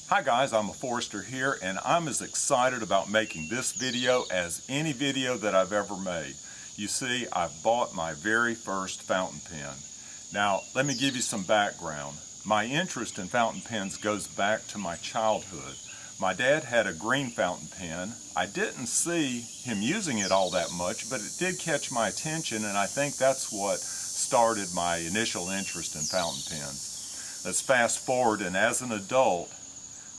Hi guys, I'm a Forester here and I'm as excited about making this video as any video that I've ever made. You see, I've bought my very first fountain pen. Now, let me give you some background. My interest in fountain pens goes back to my childhood. My dad had a green fountain pen. I didn't see him using it all that much, but it did catch my attention, and I think that's what started my initial interest in fountain pens. Let's fast forward, and as an adult,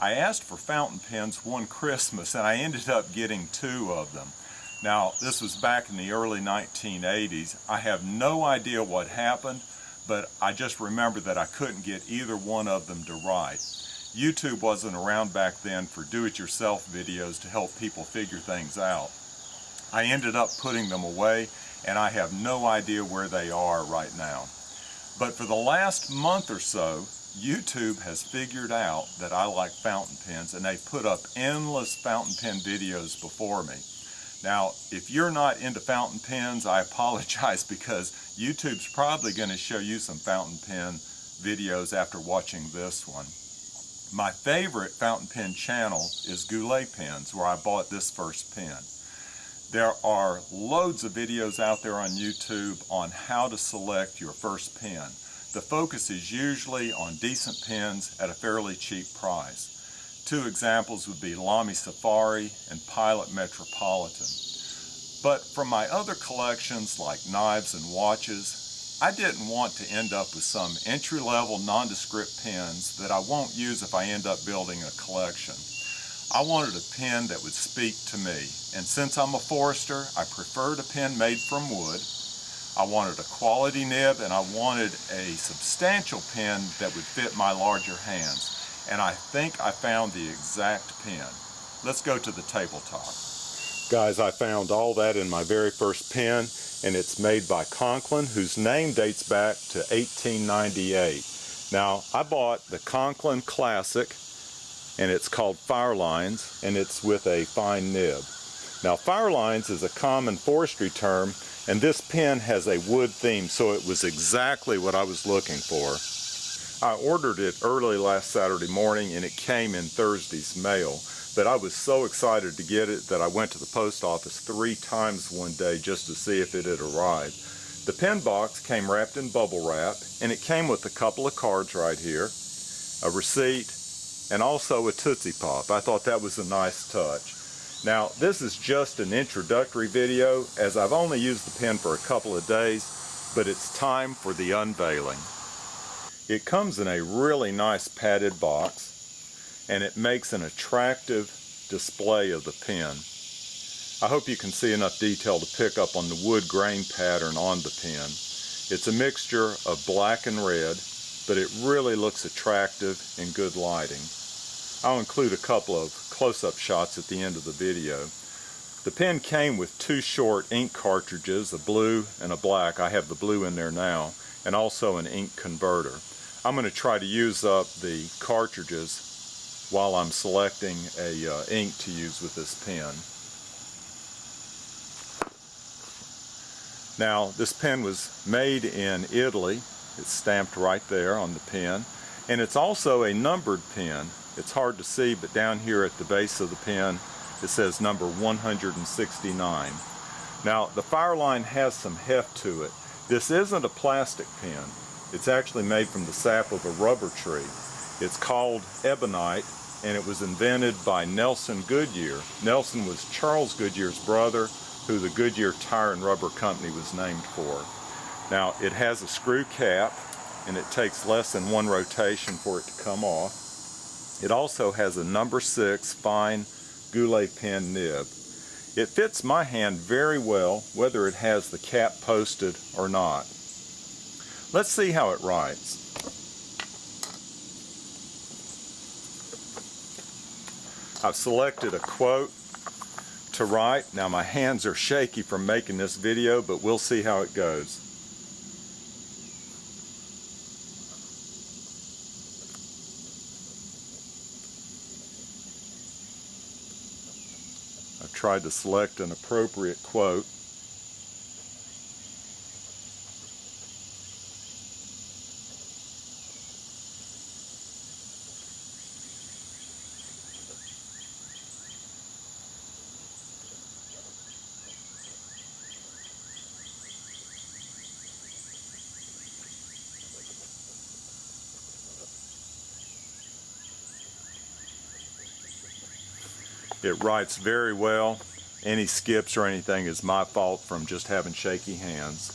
I asked for fountain pens one Christmas and I ended up getting 2 of them. Now, this was back in the early 1980s. I have no idea what happened, but I just remember that I couldn't get either one of them to write. YouTube wasn't around back then for do-it-yourself videos to help people figure things out. I ended up putting them away and I have no idea where they are right now. But for the last month or so, YouTube has figured out that I like fountain pens, and they put up endless fountain pen videos before me. Now, if you're not into fountain pens, I apologize, because YouTube's probably going to show you some fountain pen videos after watching this one. My favorite fountain pen channel is Goulet Pens, where I bought this first pen. There are loads of videos out there on YouTube on how to select your first pen. The focus is usually on decent pens at a fairly cheap price. 2 examples would be Lamy Safari and Pilot Metropolitan. But from my other collections like knives and watches, I didn't want to end up with some entry-level nondescript pens that I won't use if I end up building a collection. I wanted a pen that would speak to me, and since I'm a Forester, I preferred a pen made from wood. I wanted a quality nib, and I wanted a substantial pen that would fit my larger hands. And I think I found the exact pen. Let's go to the tabletop. Guys, I found all that in my very first pen, and it's made by Conklin, whose name dates back to 1898. Now, I bought the Conklin Classic, and it's called Firelines, and it's with a fine nib. Now, Firelines is a common forestry term, and this pen has a wood theme, so it was exactly what I was looking for. I ordered it early last Saturday morning and it came in Thursday's mail, but I was so excited to get it that I went to the post office 3 times one day just to see if it had arrived. The pen box came wrapped in bubble wrap, and it came with a couple of cards right here, a receipt, and also a Tootsie Pop. I thought that was a nice touch. Now, this is just an introductory video, as I've only used the pen for a couple of days, but it's time for the unveiling. It comes in a really nice padded box, and it makes an attractive display of the pen. I hope you can see enough detail to pick up on the wood grain pattern on the pen. It's a mixture of black and red, but it really looks attractive in good lighting. I'll include a couple of close-up shots at the end of the video. The pen came with 2 short ink cartridges, a blue and a black. I have the blue in there now, and also an ink converter. I'm going to try to use up the cartridges while I'm selecting a ink to use with this pen. Now, this pen was made in Italy. It's stamped right there on the pen, and it's also a numbered pen. It's hard to see, but down here at the base of the pen it says number 169. Now, the Fireline has some heft to it. This isn't a plastic pen. It's actually made from the sap of a rubber tree. It's called ebonite, and it was invented by Nelson Goodyear. Nelson was Charles Goodyear's brother, who the Goodyear Tire and Rubber Company was named for. Now, it has a screw cap, and it takes less than 1 rotation for it to come off. It also has a number 6 fine Goulet pen nib. It fits my hand very well, whether it has the cap posted or not. Let's see how it writes. I've selected a quote to write. Now, my hands are shaky from making this video, but we'll see how it goes. I've tried to select an appropriate quote. It writes very well. Any skips or anything is my fault from just having shaky hands.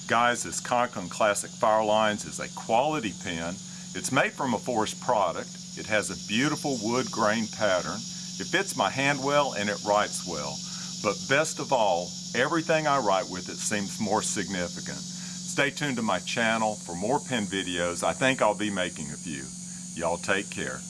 Guys, this Conklin Classic Firelines is a quality pen. It's made from a forest product. It has a beautiful wood grain pattern. It fits my hand well and it writes well. But best of all, everything I write with it seems more significant. Stay tuned to my channel for more pen videos. I think I'll be making a few. Y'all take care.